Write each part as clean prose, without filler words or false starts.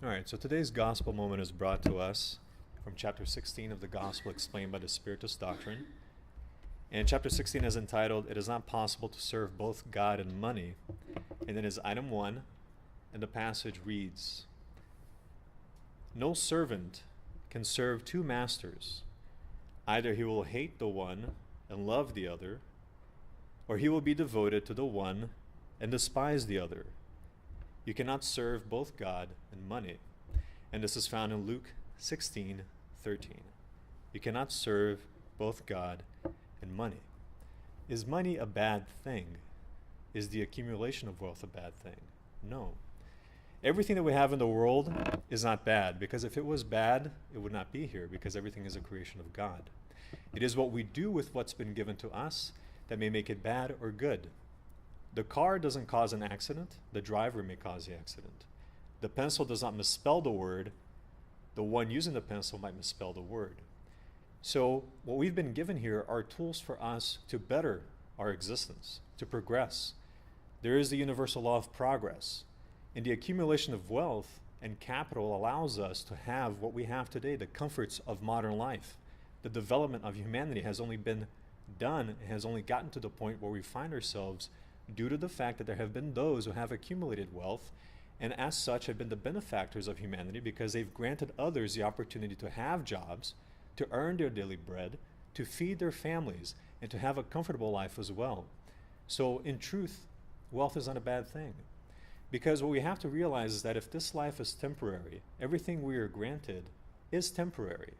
All right, so today's gospel moment is brought to us from chapter 16 of the gospel explained by the Spiritist Doctrine. And chapter 16 is entitled, "It is not possible to serve both God and money." And then is item 1, and the passage reads, "No servant can serve two masters. Either he will hate the one and love the other, or he will be devoted to the one and despise the other. You cannot serve both God and money." And this is found in Luke 16:13. You cannot serve both God and money. Is money a bad thing? Is the accumulation of wealth a bad thing? No. Everything that we have in the world is not bad, because if it was bad, it would not be here, because everything is a creation of God. It is what we do with what's been given to us that may make it bad or good. The car doesn't cause an accident, the driver may cause the accident. The pencil does not misspell the word, the one using the pencil might misspell the word. So what we've been given here are tools for us to better our existence, to progress. There is the universal law of progress. And the accumulation of wealth and capital allows us to have what we have today, the comforts of modern life. The development of humanity has only been done, has only gotten to the point where we find ourselves due to the fact that there have been those who have accumulated wealth and as such have been the benefactors of humanity because they've granted others the opportunity to have jobs, to earn their daily bread, to feed their families, and to have a comfortable life as well. So in truth, wealth is not a bad thing. Because what we have to realize is that if this life is temporary, everything we are granted is temporary.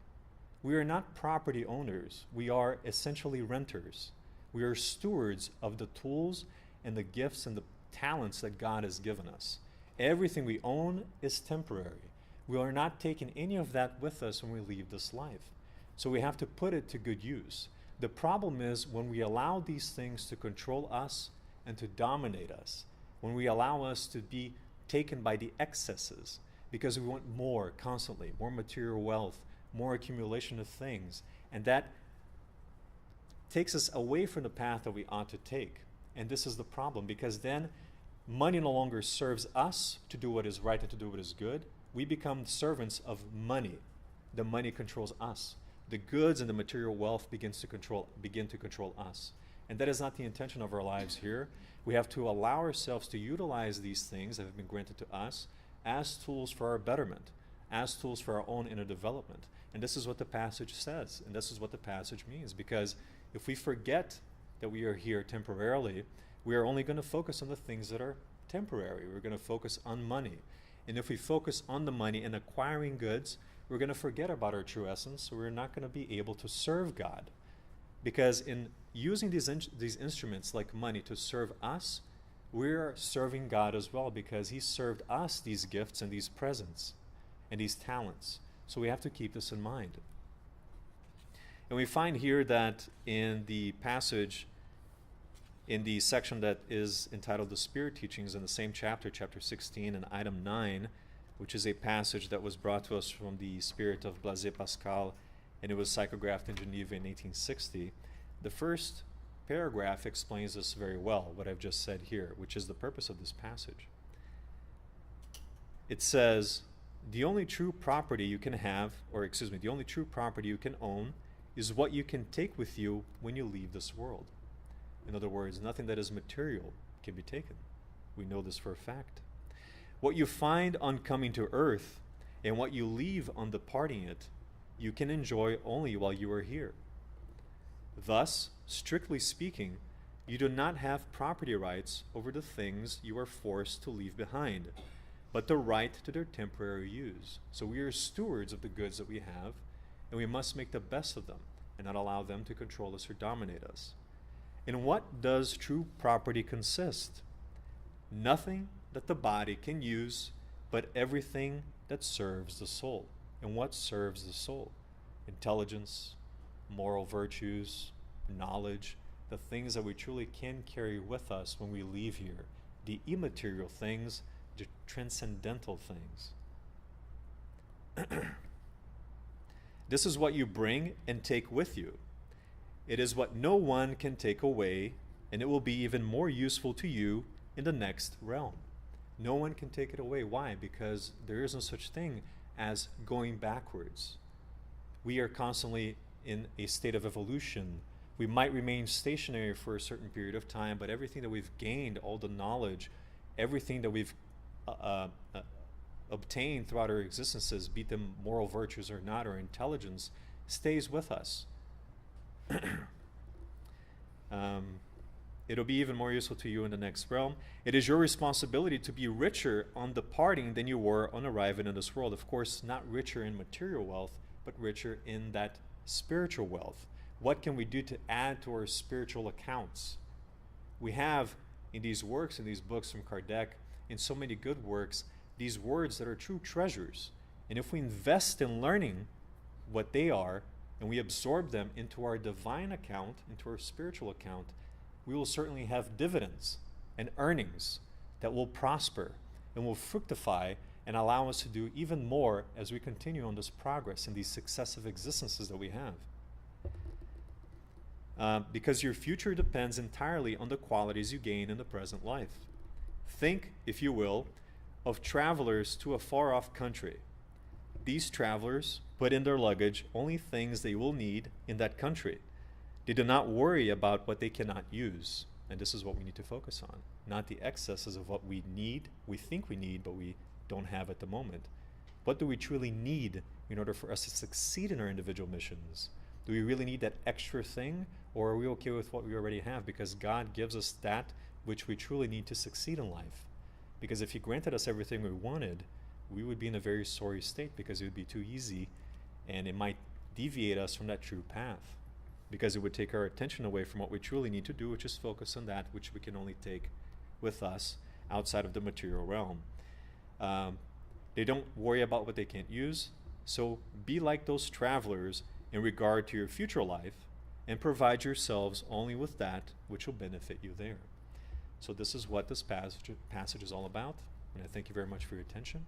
We are not property owners. We are essentially renters. We are stewards of the tools and the gifts and the talents that God has given us. Everything we own is temporary. We are not taking any of that with us when we leave this life. So we have to put it to good use. The problem is when we allow these things to control us and to dominate us, when we allow us to be taken by the excesses because we want more constantly, more material wealth, more accumulation of things, and that takes us away from the path that we ought to take. And this is the problem, because then money no longer serves us to do what is right and to do what is good. We become servants of money. The money controls us. The goods and the material wealth begin to control us. And that is not the intention of our lives here. We have to allow ourselves to utilize these things that have been granted to us as tools for our betterment, as tools for our own inner development. And this is what the passage says, and this is what the passage means, because if we forget that we are here temporarily, we are only going to focus on the things that are temporary. We're going to focus on money. And if we focus on the money and acquiring goods, we're going to forget about our true essence, so we're not going to be able to serve God. Because in using these instruments like money to serve us, we're serving God as well, because He served us these gifts and these presents and these talents. So we have to keep this in mind. And we find here that in the passage, in the section that is entitled The Spirit Teachings, in the same chapter, chapter 16, and item 9, which is a passage that was brought to us from the spirit of Blaise Pascal, and it was psychographed in Geneva in 1860. The first paragraph explains this very well, what I've just said here, which is the purpose of this passage. It says, the only true property you can own is what you can take with you when you leave this world. In other words, nothing that is material can be taken. We know this for a fact. What you find on coming to earth and what you leave on departing it, you can enjoy only while you are here. Thus, strictly speaking, you do not have property rights over the things you are forced to leave behind, but the right to their temporary use. So we are stewards of the goods that we have, and we must make the best of them and not allow them to control us or dominate us. In what does true property consist? Nothing that the body can use, but everything that serves the soul. And what serves the soul? Intelligence, moral virtues, knowledge, the things that we truly can carry with us when we leave here, the immaterial things, the transcendental things. This is what you bring and take with you. It is what no one can take away, and it will be even more useful to you in the next realm. No one can take it away. Why? Because there is no such thing as going backwards. We are constantly in a state of evolution. We might remain stationary for a certain period of time, but everything that we've gained, all the knowledge, everything that we've obtained throughout our existences, be them moral virtues or not, or intelligence, stays with us. It'll be even more useful to you in the next realm. It is your responsibility to be richer on departing than you were on arriving in this world. Of course, not richer in material wealth, but richer in that spiritual wealth. What can we do to add to our spiritual accounts? We have in these works, in these books from Kardec, in so many good works, these words that are true treasures. And if we invest in learning what they are, and we absorb them into our divine account, into our spiritual account, we will certainly have dividends and earnings that will prosper and will fructify and allow us to do even more as we continue on this progress in these successive existences that we have. Because your future depends entirely on the qualities you gain in the present life. Think, if you will, of travelers to a far-off country. These travelers put in their luggage only things they will need in that country. They do not worry about what they cannot use. And this is what we need to focus on. Not the excesses of what we need, we think we need, but we don't have at the moment. What do we truly need in order for us to succeed in our individual missions? Do we really need that extra thing, or are we okay with what we already have? Because God gives us that which we truly need to succeed in life. Because if He granted us everything we wanted, we would be in a very sorry state, because it would be too easy and it might deviate us from that true path, because it would take our attention away from what we truly need to do, which is focus on that which we can only take with us outside of the material realm. They don't worry about what they can't use. So be like those travelers in regard to your future life, and provide yourselves only with that which will benefit you there. So this is what this passage is all about, and I thank you very much for your attention.